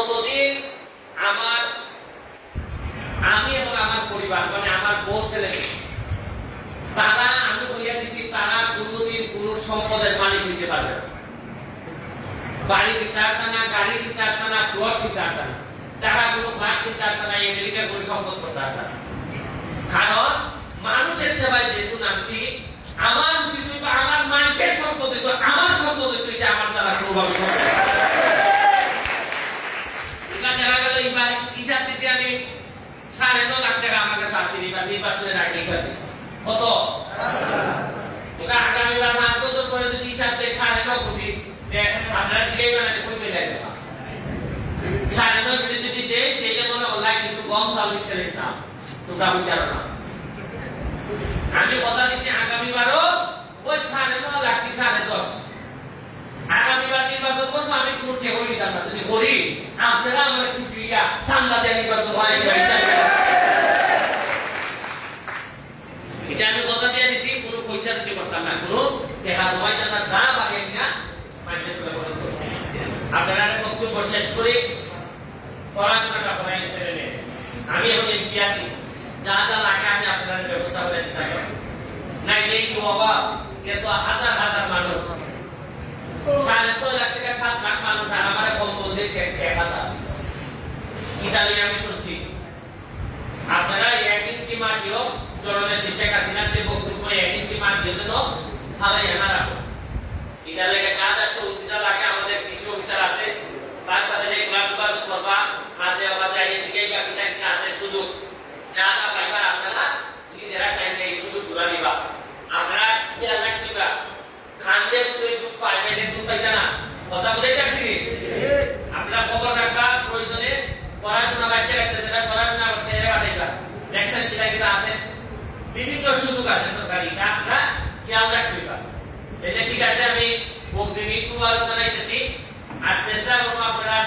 যতদিন আমি এবং আমার পরিবার মানে আমার বউ ছেলে তারা আমি বলিয়া দিছি তারা কোনোদিন কোন সম্পদের মালিক হইতে পারবে না। বাড়ি কিনতে পারবে না, গাড়ি কিনতে পারবে না, ফ্ল্যাট কিনতে পারবে না, তারা কোনো ফ্ল্যাট কিনতে পারবে না, আমেরিকার কোনো সম্পদ করতে পারবে না। কারণ মানুষের সেবায় যেহেতু নামছি, আমার উচিত হইব আমার মানুষের সম্পদ হইব, আমার সম্পদ হইব, এটা আমার দ্বারা কোনোভাবে সম্ভব না। জানা গেল এইবার হিসাব দিচ্ছি আমি 9.5 লাখ টাকা আমার কাছে আসেনি, বা নির্বাচনের আগে হিসাব দিচ্ছি কত আগামীবার 5 বছর পরে যদি হিসাব দেয় 9.5 কোটি, আপনারা ঠিকই বানাতে কই পেয়ে যাচ্ছে 9.5 কোটি যদি দেয় তাহলে মনে হয় কিছু কম চাল দিচ্ছে ইসলাম, তোমরা বুঝতে পারো না। আমি কথা দিচ্ছি আগামীবারও ওই 9.5 লাখ কি 10.5, আগামীবার নির্বাচন করবো, আমি কোন ঠেকই দিতাম না। যদি করি আপনারা আমার খুশি সামলা দিয়ে নির্বাচন হয়, এটা আমি কথা দিয়ে দিচ্ছি। কোনো পয়সা দিতে করতাম না, কোনো টাকা জমাইতাম না, যা বাকি না মানুষের করে খরচ করতাম। আপনারা বক্তব্য শেষ করে পড়াশোনাটা করাই ছেড়ে নেন। আমি এখন এমপি আছি, যা যা লাগে আমি আপনাদের ব্যবস্থা করে দিতে পারবো। নাইলে এই অভাব, এত হাজার হাজার মানুষ 6.5 লাখ থেকে 7 লাখ মানুষ, আর আমার কম্বল দিয়ে 1,000 ইতালি আমি শুনছি। আপনারা 1 ইঞ্চি মাটিও জননের শেখ হাসিনার যে বক্তব্য 1 ইঞ্চি মাটির জন্য ফালাই আনা রাখো। এটার লেগে যা যা সুবিধা লাগে আমাদের কৃষি অফিসার আছে, তার সাথে রেগুলার যোগাযোগ করবা, মাঝে মাঝে এদিকেই বাকি টাইম আছে সুযোগ, যা যা পাইবা আপনারা নিজেরা টাইম নেই সুযোগ গুলা নিবা। আপনারা খেয়াল রাখবা খান্দে তুই দুধ পাইবে না, দুধ পাইবে না, কথা বুঝে যাচ্ছি। আপনারা খবর রাখবা, প্রয়োজনে পড়াশোনা বাচ্চা রাখতে যেটা পড়াশোনা ছেড়ে পাঠাইবা, দেখছেন কিনা কিনা আছে, বিভিন্ন সুযোগ আছে সরকারি, আপনারা খেয়াল রাখবা। এটা ঠিক আছে, আমি বিভিন্ন আলোচনা জানাইতেছি। আর চেষ্টা করবো আপনারা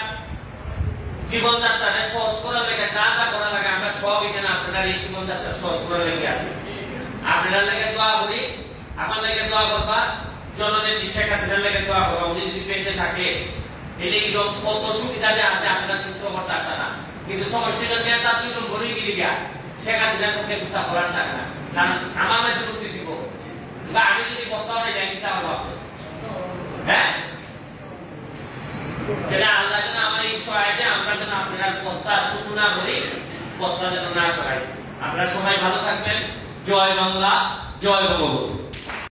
জীবনযাত্রাটা সহজ করার লেগে যা যা করা লাগে আমরা সব এখানে আপনারা এই জীবনযাত্রা সহজ করার লেগে আছি। আপনারা লেগে দোয়া করি, আমার লেগে দোয়া করবা, জননেত্রী শেখ হাসিনার লেগে দোয়া করবা। উনি যদি বেঁচে থাকে তাহলে এরকম কত সুবিধা যে আছে আপনারা চিন্তা করতে পারতেন না। কিন্তু সমস্যাটা নেতা দুই নম্বরই গিয়ে গিয়া শেখ হাসিনার পক্ষে গুছা করার থাকে না, কারণ আমার মধ্যে মুক্তি দিব বা আমি যদি প্রস্তাব নেই দিতে পারবো। হ্যাঁ, আল্লাহ যেন আমার এই সহায়তা, আমরা যেন আপনার বস্তা শুধু না বলি, বস্তা যেন না সহায়। আপনারা সবাই ভালো থাকবেন। জয় বাংলা, জয় বঙ্গবন্ধু।